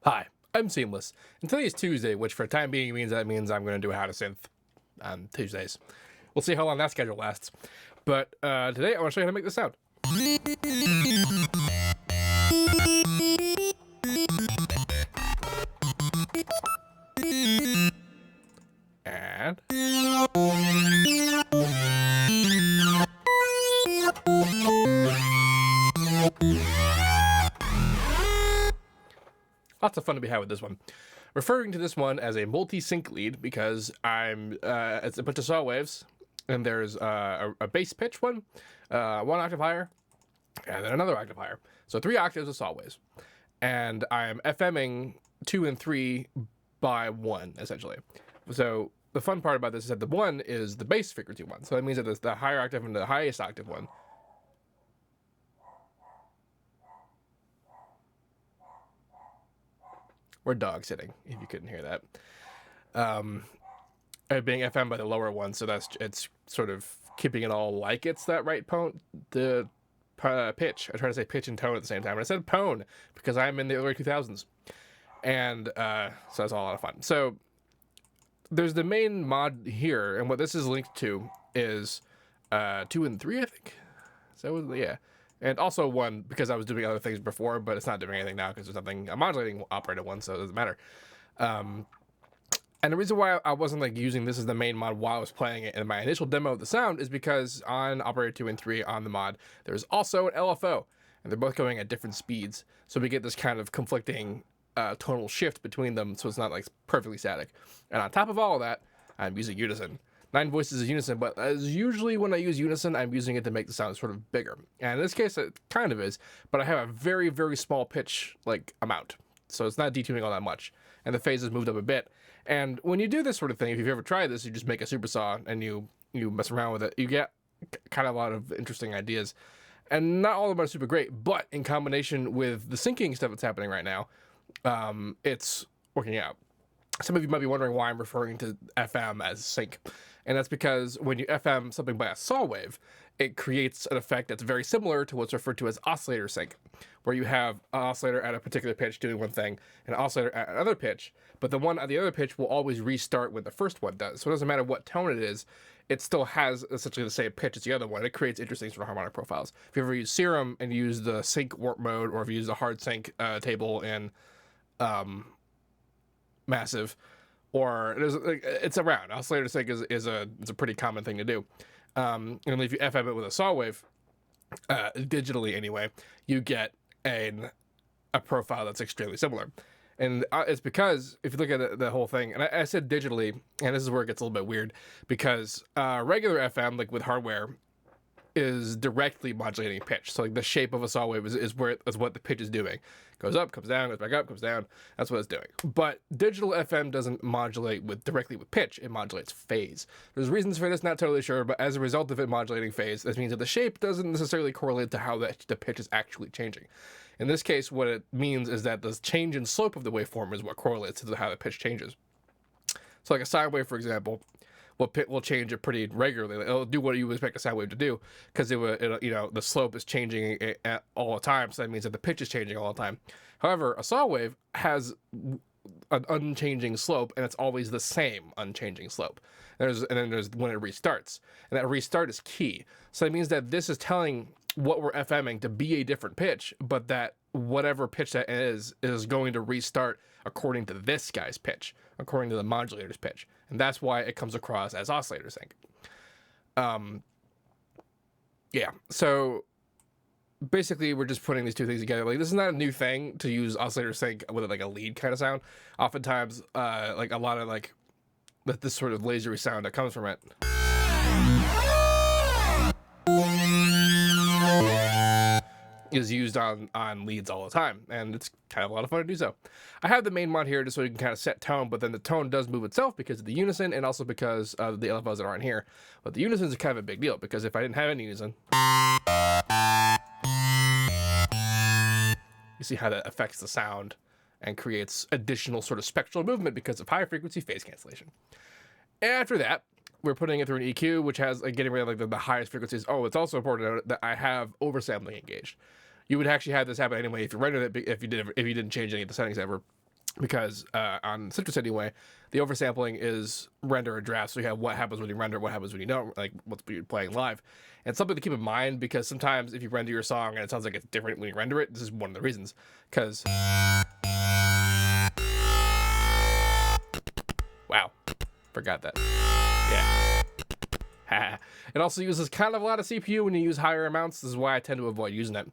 Hi, I'm Seamless, and today is Tuesday, which for the time being means I'm going to do a How to Synth on Tuesdays. We'll see how long that schedule lasts. But today I want to show you how to make this sound. And lots of fun to be had with this one. Referring to this one as a multi-sync lead because it's a bunch of saw waves, and there's a bass pitch one octave higher, and then another octave higher. So 3 octaves of saw waves. And I'm FMing 2 and 3 by 1, essentially. So the fun part about this is that the 1 is the bass frequency one. So that means that it's the higher octave and the highest octave one. We're dog sitting, if you couldn't hear that. Being FM by the lower one, so it's sort of keeping it all like it's that right pitch. I try to say pitch and tone at the same time, and I said pone because I'm in the early 2000s, and so that's all a lot of fun. So there's the main mod here, and what this is linked to is 2 and 3, I think. So yeah. And also 1, because I was doing other things before, but it's not doing anything now because there's nothing. I'm modulating operator 1, so it doesn't matter. And the reason why I wasn't using this as the main mod while I was playing it in my initial demo of the sound is because on operator 2 and 3 on the mod, there's also an LFO, and they're both going at different speeds. So we get this kind of conflicting tonal shift between them, so it's not perfectly static. And on top of all of that, I'm using Unison. 9 voices is Unison, but as usually when I use Unison, I'm using it to make the sound sort of bigger. And in this case, it kind of is, but I have a very, very small pitch amount. So it's not detuning all that much. And the phase has moved up a bit. And when you do this sort of thing, if you've ever tried this, you just make a super saw and you mess around with it. You get kind of a lot of interesting ideas. And not all of them are super great, but in combination with the syncing stuff that's happening right now, it's working out. Some of you might be wondering why I'm referring to FM as sync. And that's because when you FM something by a saw wave, it creates an effect that's very similar to what's referred to as oscillator sync, where you have an oscillator at a particular pitch doing one thing, and an oscillator at another pitch, but the one at the other pitch will always restart when the first one does. So it doesn't matter what tone it is, it still has essentially the same pitch as the other one. It creates interesting sort of harmonic profiles. If you ever use Serum and use the sync warp mode, or if you use the hard sync table in Massive, or it's around. Oscillator sync is a pretty common thing to do. And if you FM it with a saw wave, digitally anyway, you get a profile that's extremely similar. And it's because if you look at the whole thing, and I said digitally, and this is where it gets a little bit weird, because regular FM, with hardware, is directly modulating pitch. So the shape of a saw wave is what the pitch is doing. Goes up, comes down, goes back up, comes down. That's what it's doing. But digital FM doesn't modulate directly with pitch. It modulates phase. There's reasons for this, not totally sure, but as a result of it modulating phase, this means that the shape doesn't necessarily correlate to how the pitch is actually changing. In this case, what it means is that the change in slope of the waveform is what correlates to how the pitch changes. So a sine wave, for example, will change it pretty regularly. It'll do what you would expect a sine wave to do, because the slope is changing all the time. So that means that the pitch is changing all the time. However, a saw wave has an unchanging slope, and it's always the same unchanging slope. And then there's when it restarts, and that restart is key. So that means that this is telling what we're FMing to be a different pitch, but that whatever pitch that is going to restart according to this guy's pitch, according to the modulator's pitch. And that's why it comes across as oscillator sync. Yeah, so basically we're just putting these two things together. This is not a new thing to use oscillator sync with a lead kind of sound. Oftentimes, a lot of this sort of lasery sound that comes from it is used on leads all the time, and it's kind of a lot of fun to do so. I have the main mod here just so you can kind of set tone, but then the tone does move itself because of the Unison and also because of the LFOs that aren't here. But the Unison is kind of a big deal, because if I didn't have any Unison, you see how that affects the sound and creates additional sort of spectral movement because of high frequency phase cancellation. After that, we're putting it through an EQ, which has getting rid of the highest frequencies. Oh, it's also important to note that I have oversampling engaged. You would actually have this happen anyway if you rendered it, if you didn't change any of the settings ever. because on Citrus anyway, the oversampling is render and draft. So you have what happens when you render, what happens when you don't, like what's playing live. And it's something to keep in mind because sometimes if you render your song and it sounds like it's different when you render it, this is one of the reasons. Because, wow, forgot that. Yeah. It also uses kind of a lot of CPU when you use higher amounts. This is why I tend to avoid using it.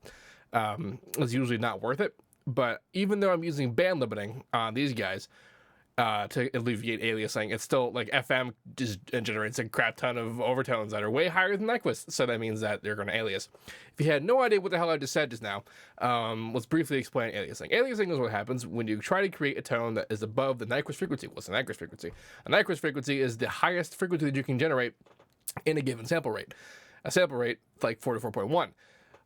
It's usually not worth it. But even though I'm using band limiting on these guys to alleviate aliasing, it's still like FM just generates a crap ton of overtones that are way higher than Nyquist. So that means that they're going to alias. If you had no idea what the hell I just said just now, let's briefly explain aliasing. Aliasing is what happens when you try to create a tone that is above the Nyquist frequency. What's the Nyquist frequency? A Nyquist frequency is the highest frequency that you can generate in a given sample rate. A sample rate like 44.1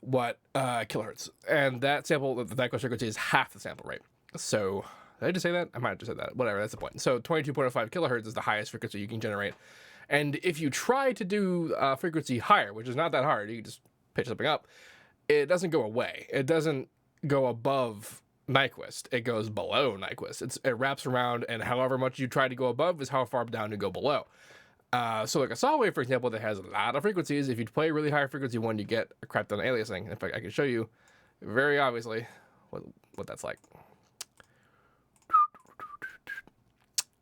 kilohertz, and that sample, the Nyquist frequency, is half the sample rate. So did I just say that? I might have just said that. Whatever, that's the point. So 22.05 kilohertz is the highest frequency you can generate. And if you try to do frequency higher, which is not that hard, you just pitch something up, it doesn't go away. It doesn't go above Nyquist. It goes below Nyquist. It wraps around, and however much you try to go above is how far down you go below. So like a saw wave, for example, that has a lot of frequencies, if you play a really high frequency one, you get a crap ton of aliasing. In fact, I can show you very obviously what that's like.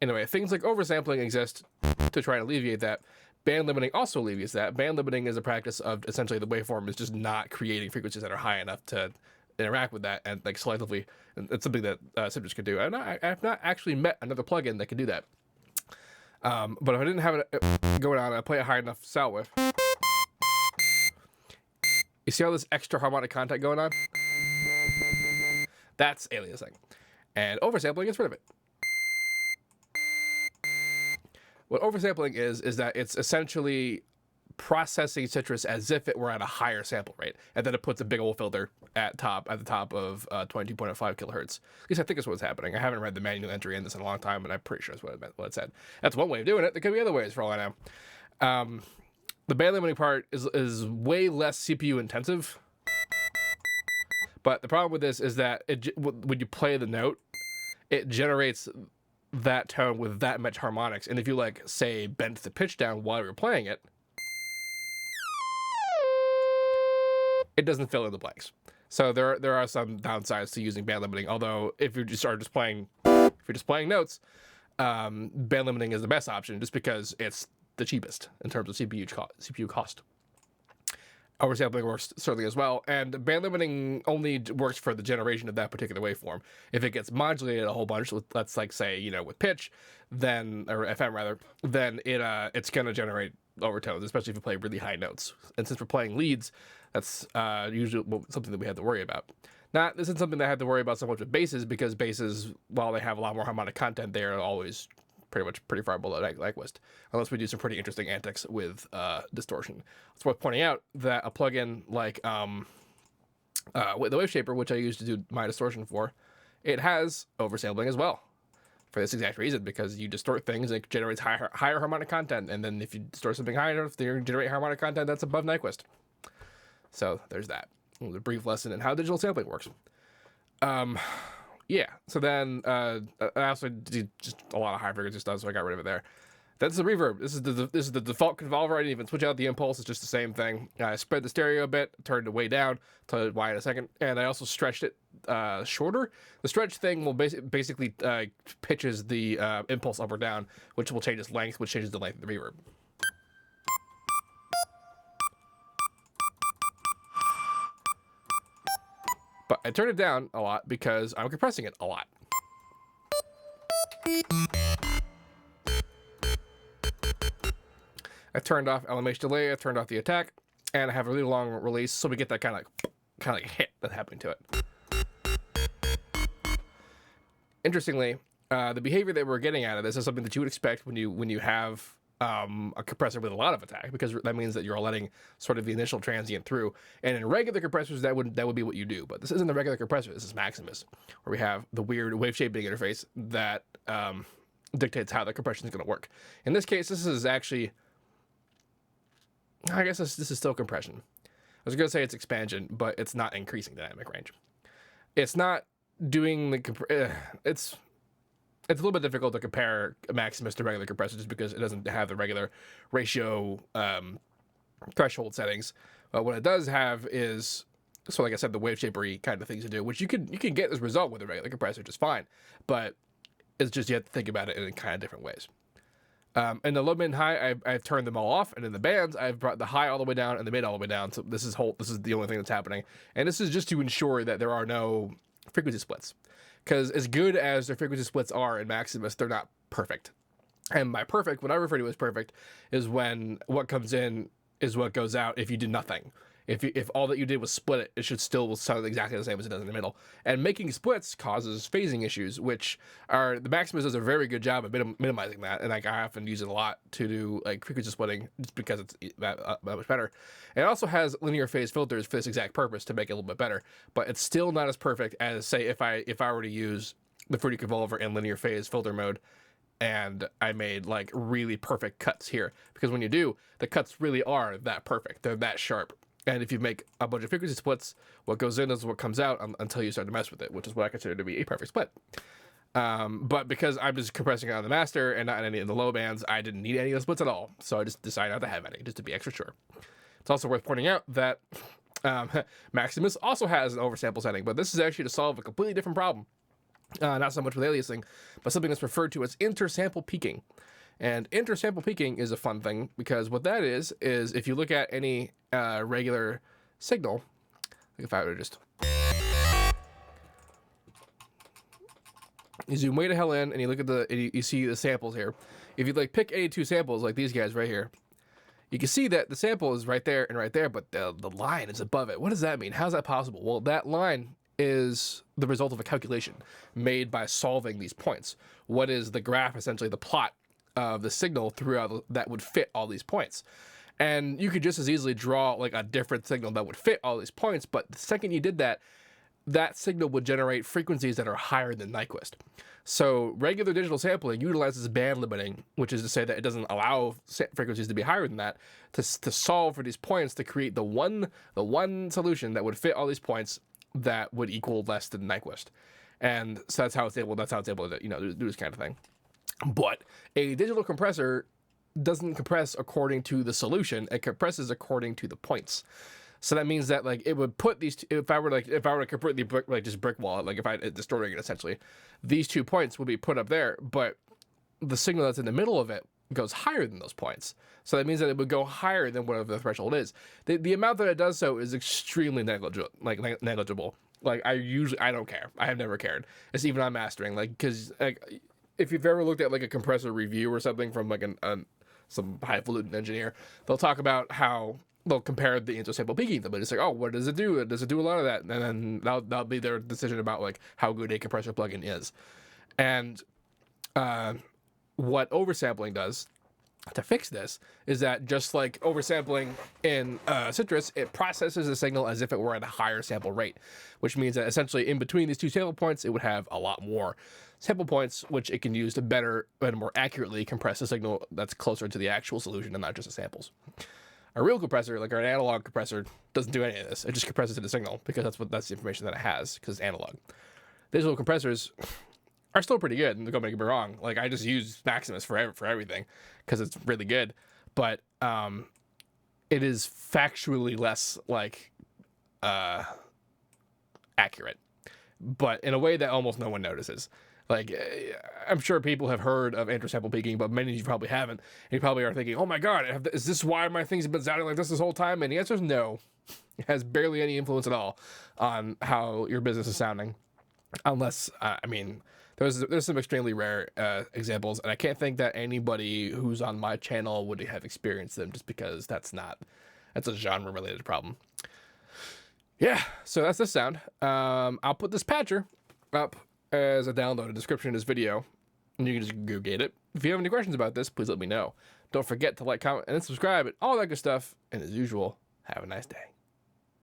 Anyway, things like oversampling exist to try and alleviate that. Band limiting also alleviates that. Band limiting is a practice of essentially the waveform is just not creating frequencies that are high enough to interact with that and like selectively. It's something that Citrus can do. I have not actually met another plugin that can do that. But if I didn't have it going on, I play a high enough sound wave. You see all this extra harmonic content going on? That's aliasing. And oversampling gets rid of it. What oversampling is that it's essentially processing Citrus as if it were at a higher sample rate, and then it puts a big old filter at the top of 22.05 kilohertz. At least I think that's what's happening. I haven't read the manual entry in this in a long time, but I'm pretty sure that's what it said. That's one way of doing it. There could be other ways for all I know. The band limiting part is way less CPU intensive, but the problem with this is that when you play the note, it generates that tone with that much harmonics, and if you like say bent the pitch down while you're playing it, it doesn't fill in the blanks. So there are some downsides to using band limiting. Although if you're just playing notes, band limiting is the best option just because it's the cheapest in terms of CPU cost. Oversampling works certainly as well, and band limiting only works for the generation of that particular waveform. If it gets modulated a whole bunch, with, let's like say with pitch, then or FM rather, then it's gonna generate overtones, especially if you play really high notes. And since we're playing leads, that's usually something that we have to worry about. This isn't something that I have to worry about so much with basses, because basses, while they have a lot more harmonic content, they are always pretty far below Nyquist, unless we do some pretty interesting antics with distortion. It's worth pointing out that a plugin like with the Wave Shaper, which I use to do my distortion for, it has oversampling as well, for this exact reason, because you distort things and it generates higher harmonic content, and then if you distort something higher enough, they generate harmonic content that's above Nyquist. So there's that. A brief lesson in how digital sampling works. Yeah, so then I also did just a lot of high frequency stuff, so I got rid of it there. That's the reverb. This is the default convolver. I didn't even switch out the impulse. It's just the same thing. I spread the stereo a bit, turned it way down, tell it why in a second, and I also stretched it shorter. The stretch thing will basically pitches the impulse up or down, which will change its length, which changes the length of the reverb. But I turned it down a lot because I'm compressing it a lot. I turned off LMH delay, I turned off the attack, and I have a really long release, so we get that kind of like hit that's happening to it. Interestingly, the behavior that we're getting out of this is something that you would expect when you have a compressor with a lot of attack, because that means that you're letting sort of the initial transient through. And in regular compressors, that would be what you do. But this isn't a regular compressor. This is Maximus, where we have the weird wave shaping interface that dictates how the compression is going to work. In this case, this is actually, I guess this is still compression. I was going to say it's expansion, but it's not increasing dynamic range. It's not doing the it's a little bit difficult to compare a Maximus to regular compressor just because it doesn't have the regular ratio threshold settings. But what it does have is, so like I said, the wave shapery kind of things to do, which you can get this result with a regular compressor just fine, but it's just you have to think about it in kind of different ways. In the low, mid, and high, I've turned them all off, and in the bands, I've brought the high all the way down and the mid all the way down. So this is the only thing that's happening, and this is just to ensure that there are no frequency splits, because as good as their frequency splits are in Maximus, they're not perfect. And by perfect, what I refer to as perfect, is when what comes in is what goes out if you did nothing. If all that you did was split it, it should still sound exactly the same as it does in the middle. And making splits causes phasing issues, which are, the Maximus does a very good job of minimizing that. And like, I often use it a lot to do like frequency splitting just because it's that much better. And it also has linear phase filters for this exact purpose to make it a little bit better, but it's still not as perfect as, say, if I were to use the Fruity Convolver in linear phase filter mode and I made like really perfect cuts here, because when you do, the cuts really are that perfect. They're that sharp. And if you make a bunch of frequency splits, what goes in is what comes out until you start to mess with it, which is what I consider to be a perfect split. But because I'm just compressing it on the master and not in any of the low bands, I didn't need any of the splits at all. So I just decided not to have any, just to be extra sure. It's also worth pointing out that Maximus also has an oversample setting, but this is actually to solve a completely different problem. Not so much with aliasing, but something that's referred to as intersample peaking. And intersample peaking is a fun thing, because what that is if you look at any regular signal, like if I were to just, you zoom way to hell in and you look at you see the samples here. If you like pick any two samples like these guys right here, you can see that the sample is right there and right there, but the line is above it. What does that mean? How's that possible? Well, that line is the result of a calculation made by solving these points. What is the graph, essentially the plot of the signal throughout that would fit all these points? And you could just as easily draw like a different signal that would fit all these points, but the second you did that, that signal would generate frequencies that are higher than Nyquist. So regular digital sampling utilizes band limiting, which is to say that it doesn't allow frequencies to be higher than that, to solve for these points, to create the one solution that would fit all these points that would equal less than Nyquist. And so that's how it's able to, do this kind of thing. But a digital compressor doesn't compress according to the solution; it compresses according to the points. So that means that like it would put these if I were to completely brick wall it, like if I distorting it essentially, these 2 points would be put up there, but the signal that's in the middle of it goes higher than those points. So that means that it would go higher than whatever the threshold is. The amount that it does so is extremely negligible. Like I don't care. I have never cared. It's even on mastering, like, because like if you've ever looked at like a compressor review or something from like some highfalutin engineer, they'll talk about how they'll compare the intersample peaking. But it's like, oh, what does it do? Does it do a lot of that? And then that'll be their decision about like how good a compressor plugin is. And what oversampling does to fix this is that, just like oversampling in Citrus, it processes the signal as if it were at a higher sample rate, which means that essentially in between these two sample points, it would have a lot more sample points, which it can use to better and more accurately compress a signal that's closer to the actual solution and not just the samples. A real compressor, like an analog compressor, doesn't do any of this. It just compresses to the signal because that's the information that it has, because it's analog. Digital compressors are still pretty good, and don't get me wrong. Like, I just use Maximus for everything because it's really good, but it is factually less like accurate, but in a way that almost no one notices. Like, I'm sure people have heard of intersample peaking, but many of you probably haven't. And you probably are thinking, oh my god, is this why my things have been sounding like this whole time? And the answer is no. It has barely any influence at all on how your business is sounding. Unless, there's some extremely rare examples, and I can't think that anybody who's on my channel would have experienced them, just because that's a genre-related problem. Yeah, so that's this sound. I'll put this patcher up as a download, a description in this video, and you can just go get it. If you have any questions about this, please let me know. Don't forget to like, comment, and subscribe, and all that good stuff. And as usual, have a nice day.